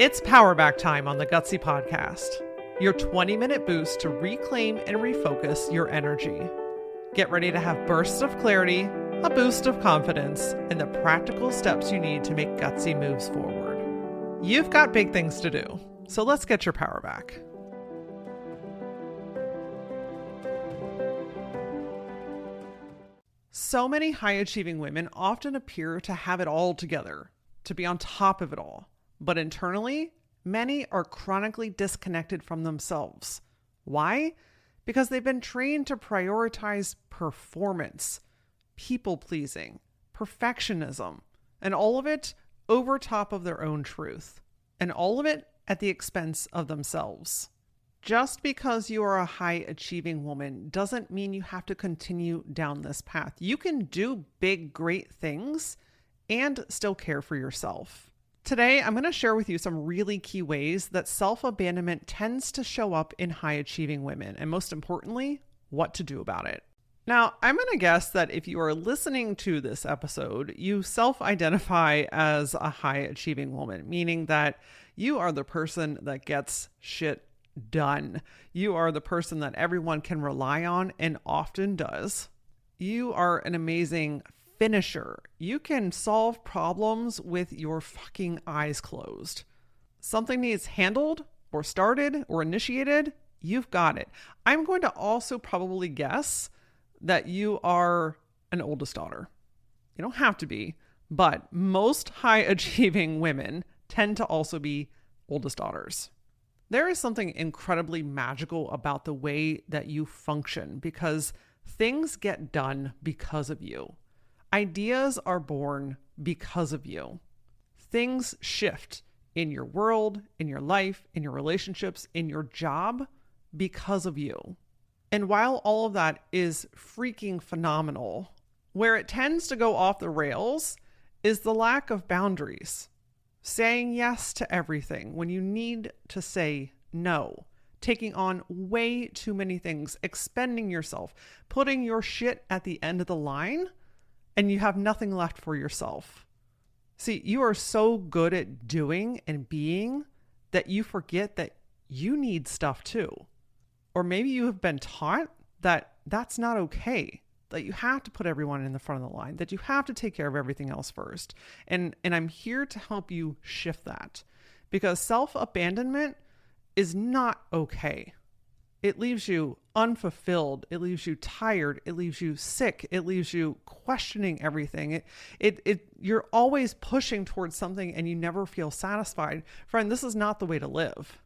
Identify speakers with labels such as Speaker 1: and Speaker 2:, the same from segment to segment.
Speaker 1: It's Powerback time on the Gutsy Podcast, your 20-minute boost to reclaim and refocus your energy. Get ready to have bursts of clarity, a boost of confidence, and the practical steps you need to make gutsy moves forward. You've got big things to do, so let's get your power back. So many high-achieving women often appear to have it all together, to be on top of it all. But internally, many are chronically disconnected from themselves. Why? Because they've been trained to prioritize performance, people-pleasing, perfectionism, and all of it over top of their own truth, and all of it at the expense of themselves. Just because you are a high-achieving woman doesn't mean you have to continue down this path. You can do big, great things and still care for yourself. Today, I'm going to share with you some really key ways that self-abandonment tends to show up in high-achieving women, and most importantly, what to do about it. Now, I'm going to guess that if you are listening to this episode, you self-identify as a high-achieving woman, meaning that you are the person that gets shit done. You are the person that everyone can rely on and often does. You are an amazing finisher. You can solve problems with your fucking eyes closed. Something needs handled or started or initiated, you've got it. I'm going to also probably guess that you are an oldest daughter. You don't have to be, but most high achieving women tend to also be oldest daughters. There is something incredibly magical about the way that you function because things get done because of you. Ideas are born because of you. Things shift in your world, in your life, in your relationships, in your job because of you. And while all of that is freaking phenomenal, where it tends to go off the rails is the lack of boundaries. Saying yes to everything when you need to say no. Taking on way too many things, expending yourself, putting your shit at the end of the line, and you have nothing left for yourself. See, you are so good at doing and being that you forget that you need stuff too. Or maybe you have been taught that that's not okay, that you have to put everyone in the front of the line, that you have to take care of everything else first. And I'm here to help you shift that because self-abandonment is not okay. It leaves you unfulfilled. It leaves you tired. It leaves you sick. It leaves you questioning everything. You're always pushing towards something and you never feel satisfied. Friend, this is not the way to live.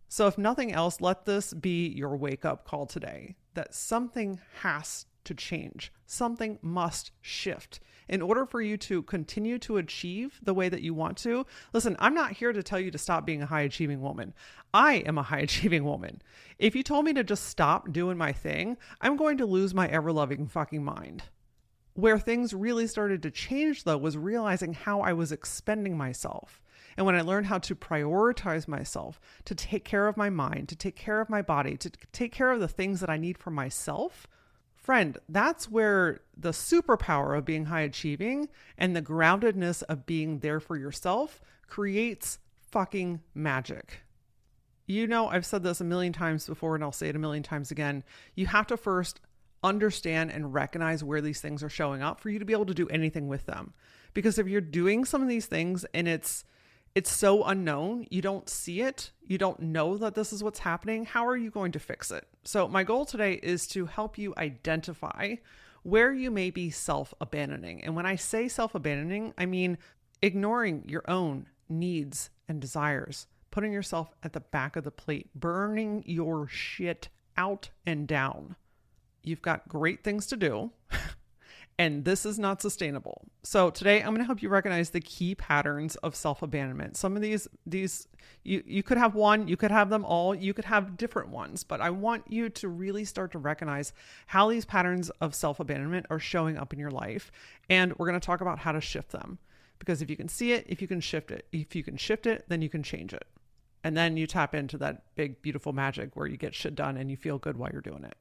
Speaker 1: So if nothing else, let this be your wake-up call today that something has to change. Something must shift in order for you to continue to achieve the way that you want to. Listen, I'm not here to tell you to stop being a high achieving woman. I am a high achieving woman. If you told me to just stop doing my thing, I'm going to lose my ever loving fucking mind. Where things really started to change though was realizing how I was expending myself. And when I learned how to prioritize myself, to take care of my mind, to take care of my body, to take care of the things that I need for myself, friend, that's where the superpower of being high achieving and the groundedness of being there for yourself creates fucking magic. You know, I've said this a million times before and I'll say it a million times again. You have to first understand and recognize where these things are showing up for you to be able to do anything with them. Because if you're doing some of these things and it's so unknown, you don't see it, you don't know that this is what's happening, how are you going to fix it? So my goal today is to help you identify where you may be self-abandoning. And when I say self-abandoning, I mean ignoring your own needs and desires, putting yourself at the back of the plate, burning your shit out and down. You've got great things to do. And this is not sustainable. So today I'm going to help you recognize the key patterns of self-abandonment. Some of these you could have one, you could have them all, you could have different ones, but I want you to really start to recognize how these patterns of self-abandonment are showing up in your life. And we're going to talk about how to shift them. Because if you can see it, if you can shift it, then you can change it. And then you tap into that big, beautiful magic where you get shit done and you feel good while you're doing it.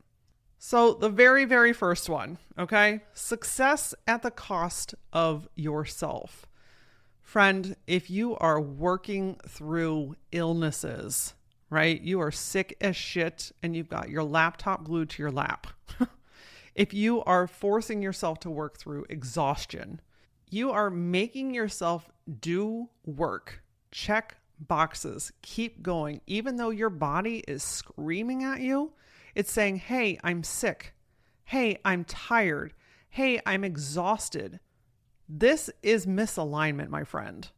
Speaker 1: So the very, very first one, okay? Success at the cost of yourself. Friend, if you are working through illnesses, right? You are sick as shit and you've got your laptop glued to your lap. If you are forcing yourself to work through exhaustion, you are making yourself do work, check boxes, keep going. Even though your body is screaming at you, it's saying, hey, I'm sick. Hey, I'm tired. Hey, I'm exhausted. This is misalignment, my friend.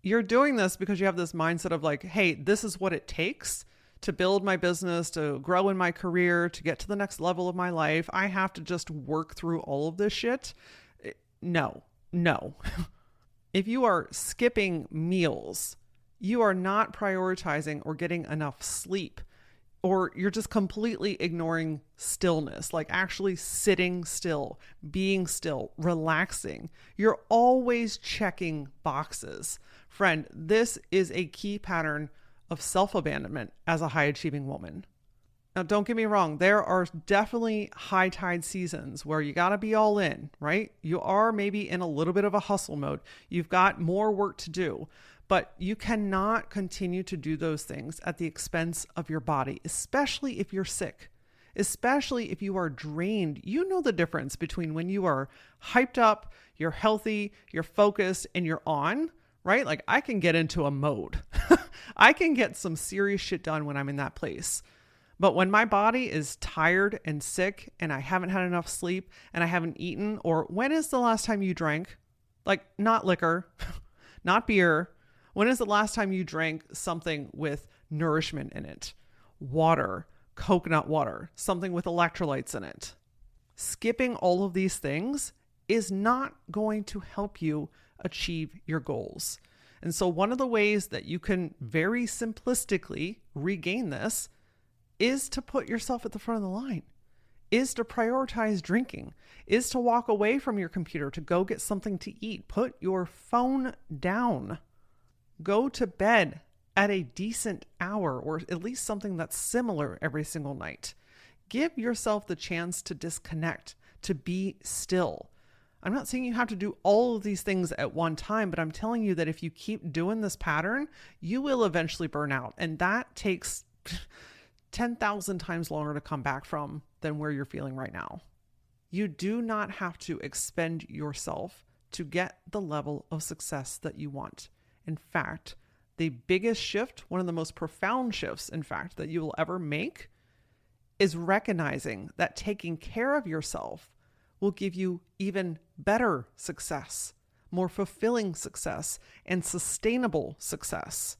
Speaker 1: You're doing this because you have this mindset of like, hey, this is what it takes to build my business, to grow in my career, to get to the next level of my life. I have to just work through all of this shit. No. If you are skipping meals, you are not prioritizing or getting enough sleep, or you're just completely ignoring stillness, like actually sitting still, being still, relaxing. You're always checking boxes. Friend, this is a key pattern of self-abandonment as a high-achieving woman. Now, don't get me wrong. There are definitely high tide seasons where you got to be all in, right? You are maybe in a little bit of a hustle mode. You've got more work to do, but you cannot continue to do those things at the expense of your body, especially if you're sick, especially if you are drained. You know the difference between when you are hyped up, you're healthy, you're focused, and you're on, right? Like I can get into a mode. I can get some serious shit done when I'm in that place. But when my body is tired and sick and I haven't had enough sleep and I haven't eaten, or when is the last time you drank? Like not liquor, not beer. When is the last time you drank something with nourishment in it? Water, coconut water, something with electrolytes in it. Skipping all of these things is not going to help you achieve your goals. And so one of the ways that you can very simplistically regain this is to put yourself at the front of the line, is to prioritize drinking, is to walk away from your computer to go get something to eat. Put your phone down. Go to bed at a decent hour, or at least something that's similar every single night. Give yourself the chance to disconnect, to be still. I'm not saying you have to do all of these things at one time, but I'm telling you that if you keep doing this pattern, you will eventually burn out. And that takes 10,000 times longer to come back from than where you're feeling right now. You do not have to expend yourself to get the level of success that you want. In fact, the biggest shift, one of the most profound shifts, in fact, that you will ever make is recognizing that taking care of yourself will give you even better success, more fulfilling success, and sustainable success.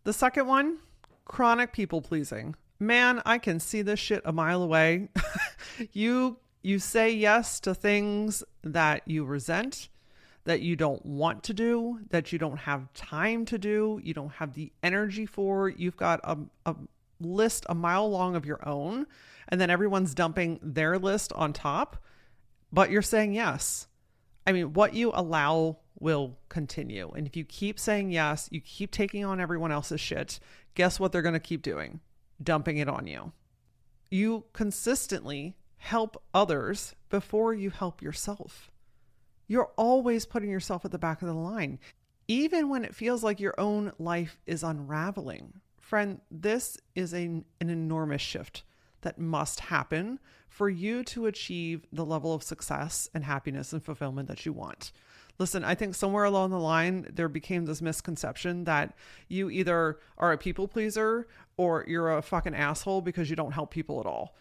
Speaker 1: The second one, chronic people pleasing. Man, I can see this shit a mile away. You say yes to things that you resent, that you don't want to do, that you don't have time to do, you don't have the energy for. You've got a list a mile long of your own, and then everyone's dumping their list on top, but you're saying yes. I mean, what you allow will continue. And if you keep saying yes, you keep taking on everyone else's shit, guess what they're going to keep doing? Dumping it on you. You consistently help others before you help yourself. You're always putting yourself at the back of the line, even when it feels like your own life is unraveling. Friend, this is an enormous shift that must happen for you to achieve the level of success and happiness and fulfillment that you want. Listen, I think somewhere along the line, there became this misconception that you either are a people pleaser or you're a fucking asshole because you don't help people at all.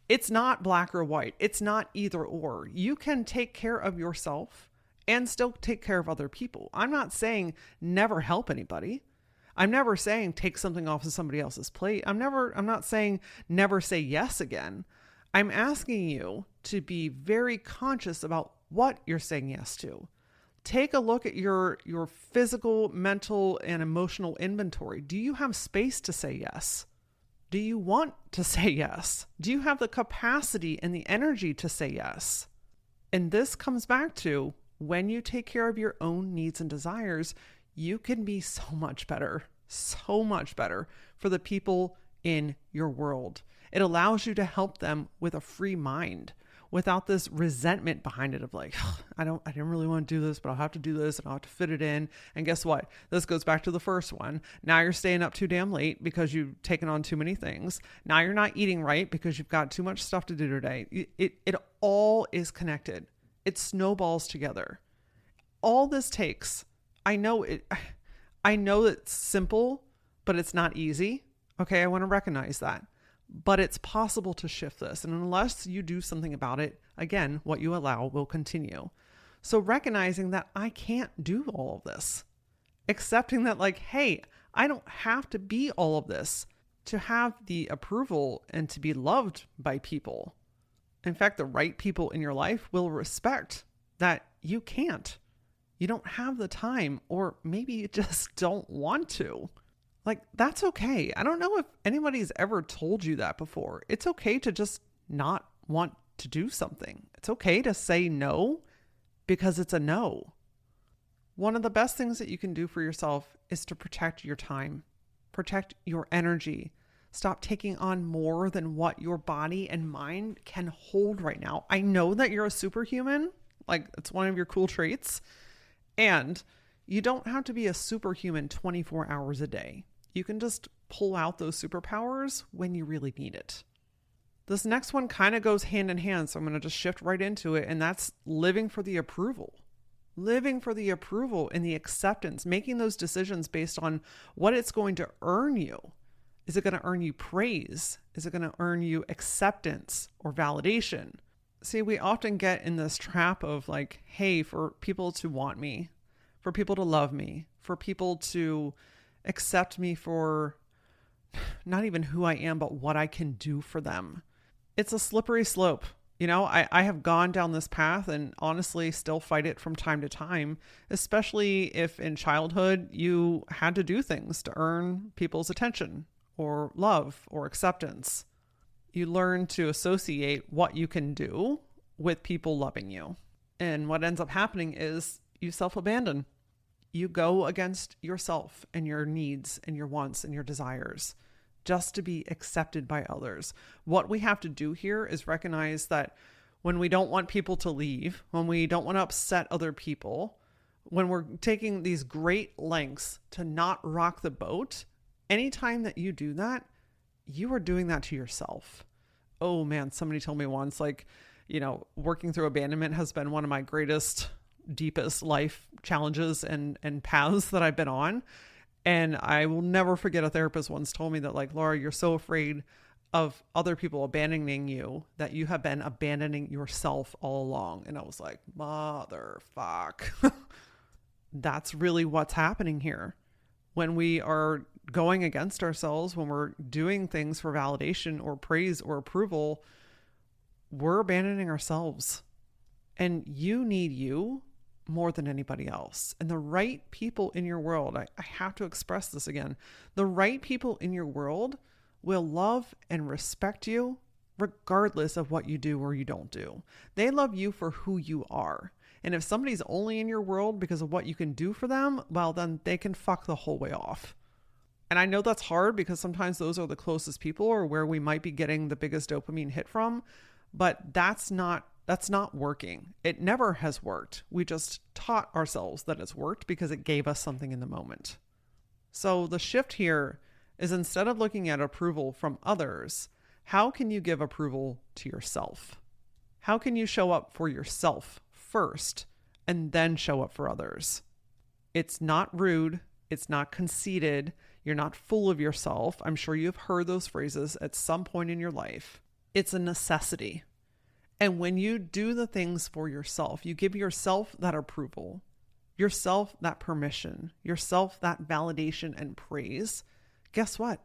Speaker 1: It's not black or white. It's not either or. You can take care of yourself and still take care of other people. I'm not saying never help anybody. I'm never saying take something off of somebody else's plate. I'm not saying never say yes again. I'm asking you to be very conscious about what you're saying yes to. Take a look at your physical, mental, and emotional inventory. Do you have space to say yes? Do you want to say yes? Do you have the capacity and the energy to say yes? And this comes back to when you take care of your own needs and desires, you can be so much better for the people in your world. It allows you to help them with a free mind. without this resentment behind it of like, I didn't really want to do this, but I'll have to do this and I'll have to fit it in. And guess what? This goes back to the first one. Now you're staying up too damn late because you've taken on too many things. Now you're not eating right because you've got too much stuff to do today. It all is connected. It snowballs together. All this takes, I know it's simple, but it's not easy. Okay, I want to recognize that. But it's possible to shift this. And unless you do something about it, again, what you allow will continue. So recognizing that I can't do all of this. Accepting that like, hey, I don't have to be all of this to have the approval and to be loved by people. In fact, the right people in your life will respect that you can't. You don't have the time, or maybe you just don't want to. Like, that's okay. I don't know if anybody's ever told you that before. It's okay to just not want to do something. It's okay to say no because it's a no. One of the best things that you can do for yourself is to protect your time, protect your energy. Stop taking on more than what your body and mind can hold right now. I know that you're a superhuman. Like, it's one of your cool traits. And you don't have to be a superhuman 24 hours a day. You can just pull out those superpowers when you really need it. This next one kind of goes hand in hand, so I'm going to just shift right into it, and that's living for the approval. Living for the approval and the acceptance, making those decisions based on what it's going to earn you. Is it going to earn you praise? Is it going to earn you acceptance or validation? See, we often get in this trap of like, hey, for people to want me, for people to love me, for people to accept me for not even who I am, but what I can do for them. It's a slippery slope. You know, I have gone down this path and honestly still fight it from time to time, especially if in childhood you had to do things to earn people's attention or love or acceptance. You learn to associate what you can do with people loving you. And what ends up happening is you self-abandon. You go against yourself and your needs and your wants and your desires just to be accepted by others. What we have to do here is recognize that when we don't want people to leave, when we don't want to upset other people, when we're taking these great lengths to not rock the boat, anytime that you do that, you are doing that to yourself. Oh man, somebody told me once, like, you know, working through abandonment has been one of my greatest, deepest life challenges and paths that I've been on. And I will never forget a therapist once told me that like, Laura, you're so afraid of other people abandoning you that you have been abandoning yourself all along. And I was like, motherfuck. That's really what's happening here. When we are going against ourselves, when we're doing things for validation or praise or approval, we're abandoning ourselves. And you need you more than anybody else. And the right people in your world, I have to express this again, the right people in your world will love and respect you regardless of what you do or you don't do. They love you for who you are. And if somebody's only in your world because of what you can do for them, well, then they can fuck the whole way off. And I know that's hard because sometimes those are the closest people or where we might be getting the biggest dopamine hit from, but that's not working. It never has worked. We just taught ourselves that it's worked because it gave us something in the moment. So the shift here is instead of looking at approval from others, how can you give approval to yourself? How can you show up for yourself first and then show up for others? It's not rude. It's not conceited. You're not full of yourself. I'm sure you've heard those phrases at some point in your life. It's a necessity. And when you do the things for yourself, you give yourself that approval, yourself that permission, yourself that validation and praise. Guess what?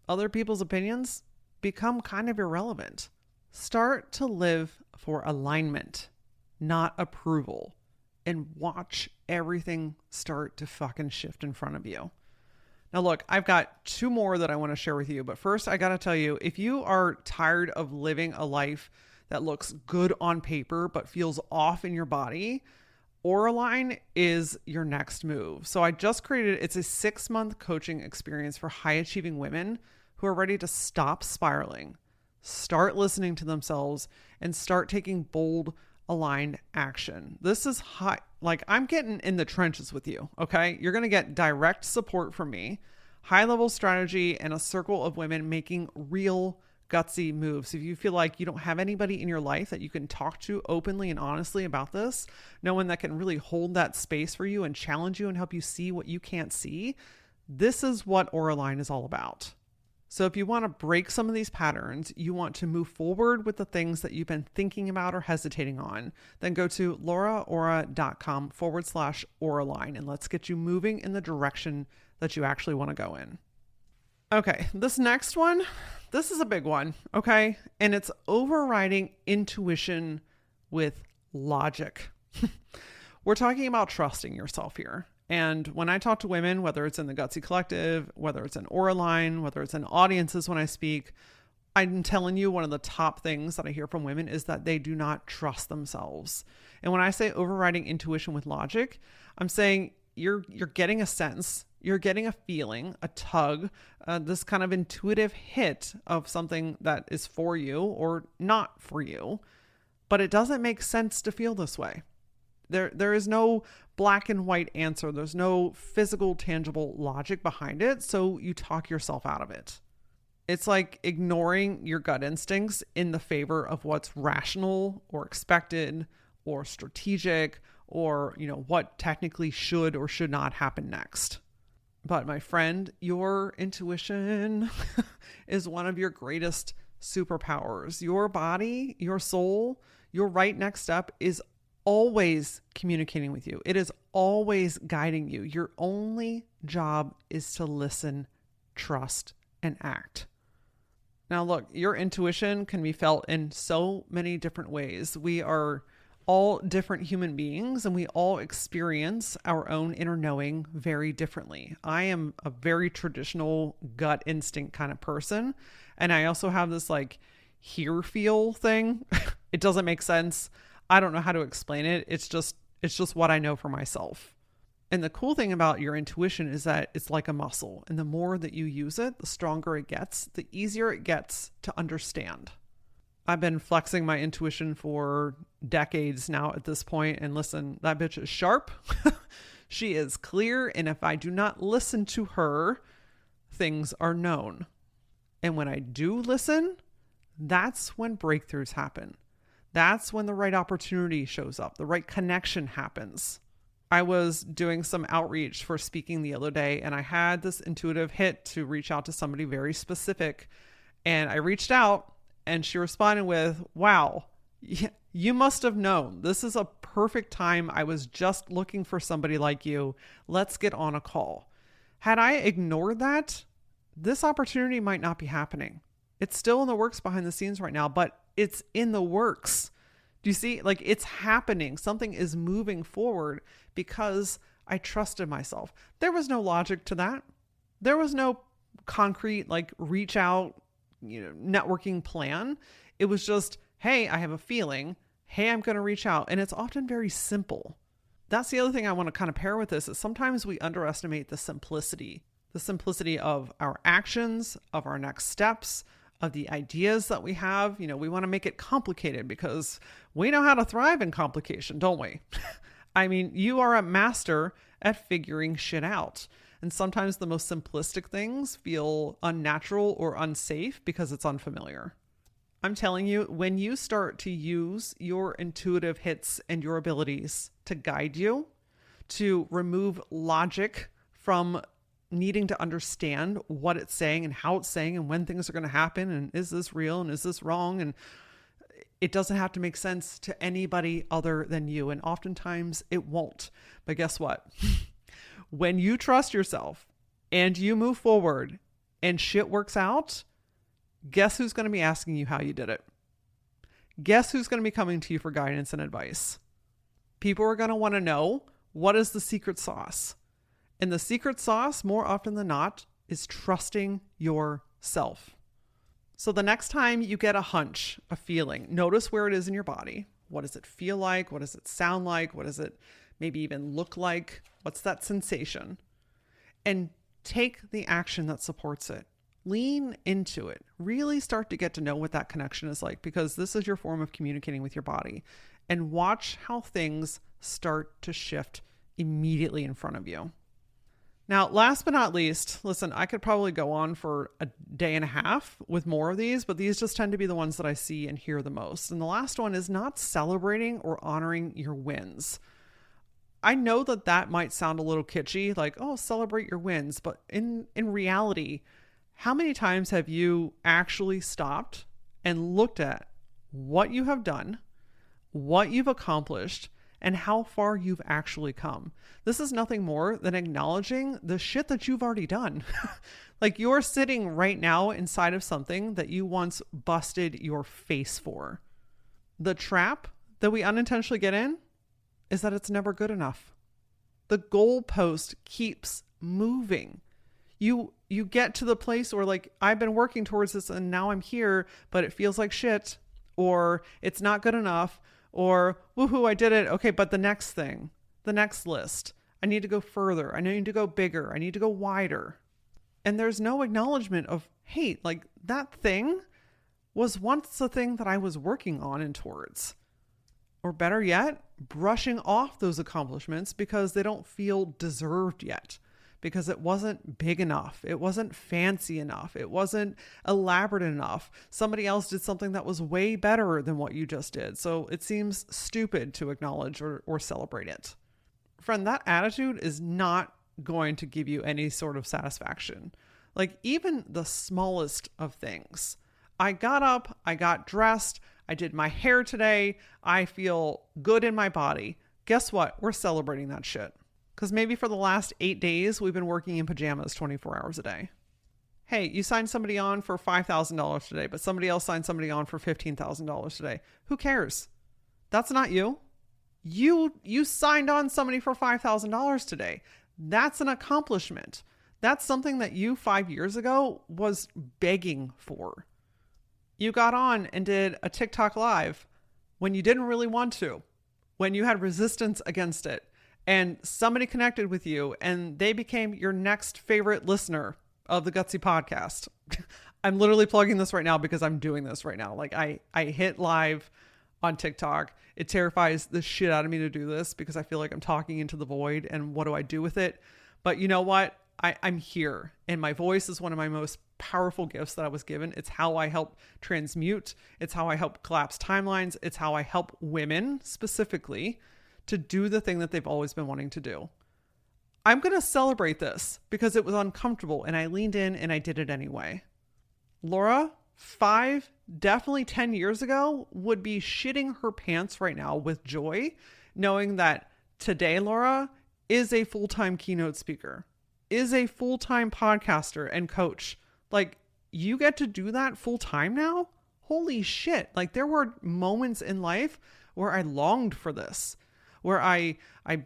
Speaker 1: Other people's opinions become kind of irrelevant. Start to live for alignment, not approval, and watch everything start to fucking shift in front of you. Now look, I've got 2 more that I want to share with you, but first I got to tell you, if you are tired of living a life that looks good on paper but feels off in your body, Auraline is your next move. So I just created, it's a 6-month coaching experience for high achieving women who are ready to stop spiraling, start listening to themselves and start taking bold, aligned action. This is high. Like, I'm getting in the trenches with you. Okay. You're going to get direct support from me, high level strategy, and a circle of women making real gutsy moves. If you feel like you don't have anybody in your life that you can talk to openly and honestly about this, no one that can really hold that space for you and challenge you and help you see what you can't see, this is what Auraline is all about. So if you want to break some of these patterns, you want to move forward with the things that you've been thinking about or hesitating on, then go to LauraAura.com/Auraline and let's get you moving in the direction that you actually want to go in. Okay, this next one, this is a big one, okay? And it's overriding intuition with logic. We're talking about trusting yourself here. And when I talk to women, whether it's in the Gutsy Collective, whether it's in Auraline, whether it's in audiences when I speak, I'm telling you, one of the top things that I hear from women is that they do not trust themselves. And when I say overriding intuition with logic, I'm saying you're getting a sense, you're getting a feeling, a tug, this kind of intuitive hit of something that is for you or not for you, but it doesn't make sense to feel this way. There is no black and white answer. There's no physical, tangible logic behind it. So you talk yourself out of it. It's like ignoring your gut instincts in the favor of what's rational or expected or strategic or, what technically should or should not happen next. But my friend, your intuition is one of your greatest superpowers. Your body, your soul, your right next step is always communicating with you. It is always guiding you. Your only job is to listen, trust, and act. Now, look, your intuition can be felt in so many different ways. We are all different human beings and we all experience our own inner knowing very differently. I am a very traditional gut instinct kind of person. And I also have this hear feel thing. It doesn't make sense. I don't know how to explain it. It's just what I know for myself. And the cool thing about your intuition is that it's like a muscle. And the more that you use it, the stronger it gets, the easier it gets to understand. I've been flexing my intuition for decades now at this point. And listen, that bitch is sharp. She is clear. And if I do not listen to her, things are known. And when I do listen, that's when breakthroughs happen. That's when the right opportunity shows up. The right connection happens. I was doing some outreach for speaking the other day, and I had this intuitive hit to reach out to somebody very specific. And I reached out, and she responded with, "Wow, you must have known. This is a perfect time. I was just looking for somebody like you. Let's get on a call." Had I ignored that, this opportunity might not be happening. It's still in the works behind the scenes right now, but it's in the works. Do you see? It's happening. Something is moving forward because I trusted myself. There was no logic to that. There was no concrete, reach out, networking plan. It was just, hey, I have a feeling. Hey, I'm going to reach out. And it's often very simple. That's the other thing I want to kind of pair with this is sometimes we underestimate the simplicity of our actions, of our next steps, of the ideas that we have. We want to make it complicated because we know how to thrive in complication, don't we? I mean, you are a master at figuring shit out. And sometimes the most simplistic things feel unnatural or unsafe because it's unfamiliar. I'm telling you, when you start to use your intuitive hits and your abilities to guide you, to remove logic from needing to understand what it's saying and how it's saying and when things are going to happen and is this real and is this wrong, and it doesn't have to make sense to anybody other than you, and oftentimes it won't. But guess what? When you trust yourself and you move forward and shit works out, guess who's going to be asking you how you did it? Guess who's going to be coming to you for guidance and advice? People are going to want to know, what is the secret sauce? And the secret sauce, more often than not, is trusting yourself. So the next time you get a hunch, a feeling, notice where it is in your body. What does it feel like? What does it sound like? What does it maybe even look like? What's that sensation? And take the action that supports it. Lean into it. Really start to get to know what that connection is like, because this is your form of communicating with your body. And watch how things start to shift immediately in front of you. Now, last but not least, listen, I could probably go on for a day and a half with more of these, but these just tend to be the ones that I see and hear the most. And the last one is not celebrating or honoring your wins. I know that that might sound a little kitschy, like, oh, celebrate your wins. But in reality, how many times have you actually stopped and looked at what you have done, what you've accomplished, and how far you've actually come? This is nothing more than acknowledging the shit that you've already done. Like, you're sitting right now inside of something that you once busted your face for. The trap that we unintentionally get in is that it's never good enough. The goalpost keeps moving. You get to the place where, like, I've been working towards this and now I'm here, but it feels like shit, or it's not good enough, or woohoo, I did it. Okay, but the next thing, the next list, I need to go further. I need to go bigger. I need to go wider. And there's no acknowledgement of, hey, like, that thing was once the thing that I was working on and towards. Or better yet, brushing off those accomplishments because they don't feel deserved yet, because it wasn't big enough. It wasn't fancy enough. It wasn't elaborate enough. Somebody else did something that was way better than what you just did. So it seems stupid to acknowledge or celebrate it. Friend, that attitude is not going to give you any sort of satisfaction. Like, even the smallest of things. I got up, I got dressed, I did my hair today, I feel good in my body. Guess what? We're celebrating that shit. Because maybe for the last 8 days, we've been working in pajamas 24 hours a day. Hey, you signed somebody on for $5,000 today, but somebody else signed somebody on for $15,000 today. Who cares? That's not you. You signed on somebody for $5,000 today. That's an accomplishment. That's something that you 5 years ago was begging for. You got on and did a TikTok live when you didn't really want to, when you had resistance against it, and somebody connected with you and they became your next favorite listener of the Gutsy podcast. I'm literally plugging this right now because I'm doing this right now. Like, I hit live on TikTok. It terrifies the shit out of me to do this because I feel like I'm talking into the void, and what do I do with it? But you know what? I'm here, and my voice is one of my most powerful gifts that I was given. It's how I help transmute. It's how I help collapse timelines. It's how I help women specifically to do the thing that they've always been wanting to do. I'm going to celebrate this because it was uncomfortable and I leaned in and I did it anyway. Laura, 5, definitely 10 years ago, would be shitting her pants right now with joy, knowing that today Laura is a full-time keynote speaker, is a full-time podcaster and coach. Like, you get to do that full-time now? Holy shit. Like, there were moments in life where I longed for this, where I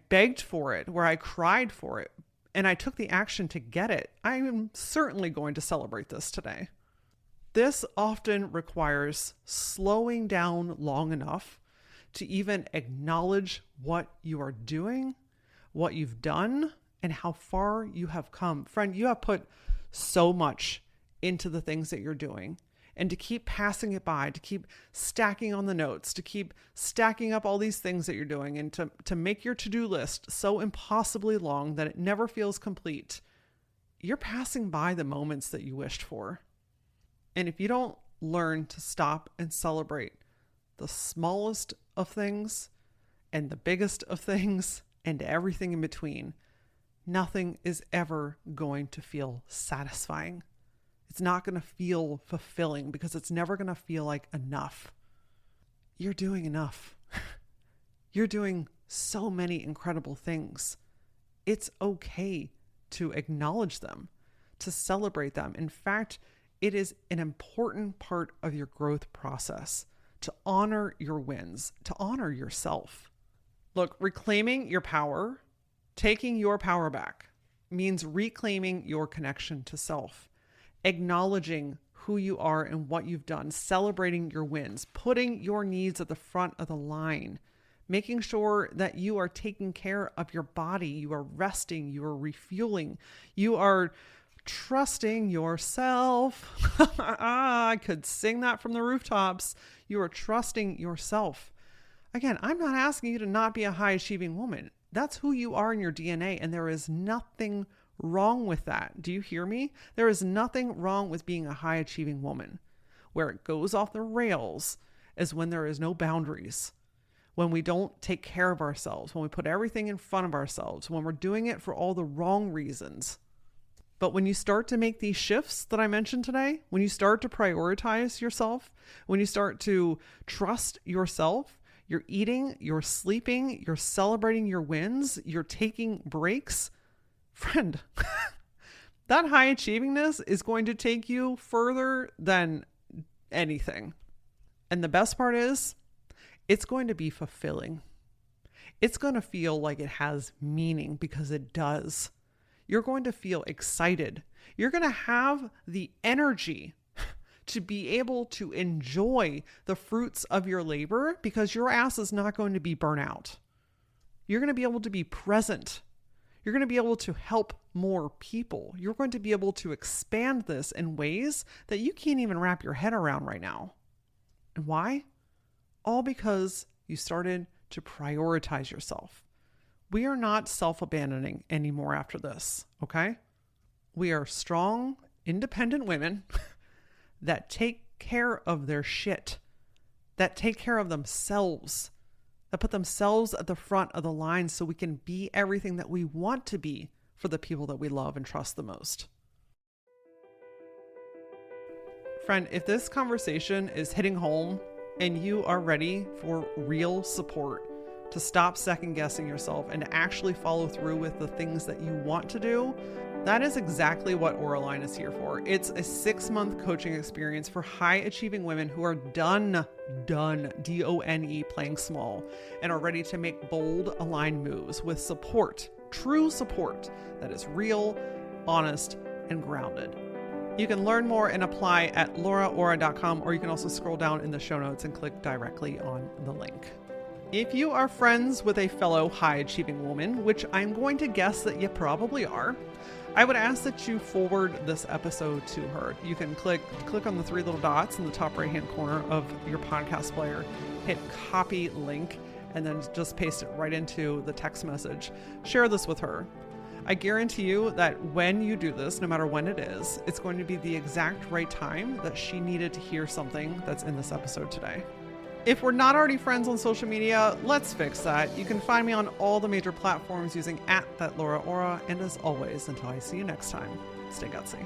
Speaker 1: begged for it, where I cried for it, and I took the action to get it. I am certainly going to celebrate this today. This often requires slowing down long enough to even acknowledge what you are doing, what you've done, and how far you have come. Friend, you have put so much into the things that you're doing. And to keep passing it by, to keep stacking on the notes, to keep stacking up all these things that you're doing, and to make your to-do list so impossibly long that it never feels complete, you're passing by the moments that you wished for. And if you don't learn to stop and celebrate the smallest of things and the biggest of things and everything in between, nothing is ever going to feel satisfying. It's not going to feel fulfilling because it's never going to feel like enough. You're doing enough. You're doing so many incredible things. It's okay to acknowledge them, to celebrate them. In fact, it is an important part of your growth process to honor your wins, to honor yourself. Look, reclaiming your power, taking your power back, means reclaiming your connection to self. Acknowledging who you are and what you've done, celebrating your wins, putting your needs at the front of the line, making sure that you are taking care of your body, you are resting, you are refueling, you are trusting yourself. I could sing that from the rooftops. You are trusting yourself. Again, I'm not asking you to not be a high achieving woman. That's who you are in your DNA, and there is nothing wrong with that. Do you hear me? There is nothing wrong with being a high achieving woman. Where it goes off the rails is when there is no boundaries, when we don't take care of ourselves, when we put everything in front of ourselves, when we're doing it for all the wrong reasons. But when you start to make these shifts that I mentioned today, when you start to prioritize yourself, when you start to trust yourself, you're eating, you're sleeping, you're celebrating your wins, you're taking breaks, friend, that high achievingness is going to take you further than anything. And the best part is, it's going to be fulfilling. It's going to feel like it has meaning because it does. You're going to feel excited. You're going to have the energy to be able to enjoy the fruits of your labor because your ass is not going to be burnt out. You're going to be able to be present. You're going to be able to help more people. You're going to be able to expand this in ways that you can't even wrap your head around right now. And why? All because you started to prioritize yourself. We are not self-abandoning anymore after this, okay? We are strong, independent women that take care of their shit, that take care of themselves, that put themselves at the front of the line so we can be everything that we want to be for the people that we love and trust the most. Friend, if this conversation is hitting home and you are ready for real support, to stop second guessing yourself and to actually follow through with the things that you want to do, that is exactly what Auraline is here for. It's a 6-month coaching experience for high achieving women who are done, D-O-N-E, playing small and are ready to make bold, aligned moves with support, true support that is real, honest, and grounded. You can learn more and apply at LauraAura.com, or you can also scroll down in the show notes and click directly on the link. If you are friends with a fellow high-achieving woman, which I'm going to guess that you probably are, I would ask that you forward this episode to her. You can click on the 3 little dots in the top right-hand corner of your podcast player, hit copy link, and then just paste it right into the text message. Share this with her. I guarantee you that when you do this, no matter when it is, it's going to be the exact right time that she needed to hear something that's in this episode today. If we're not already friends on social media, let's fix that. You can find me on all the major platforms using @thatLauraAura. And as always, until I see you next time, stay gutsy.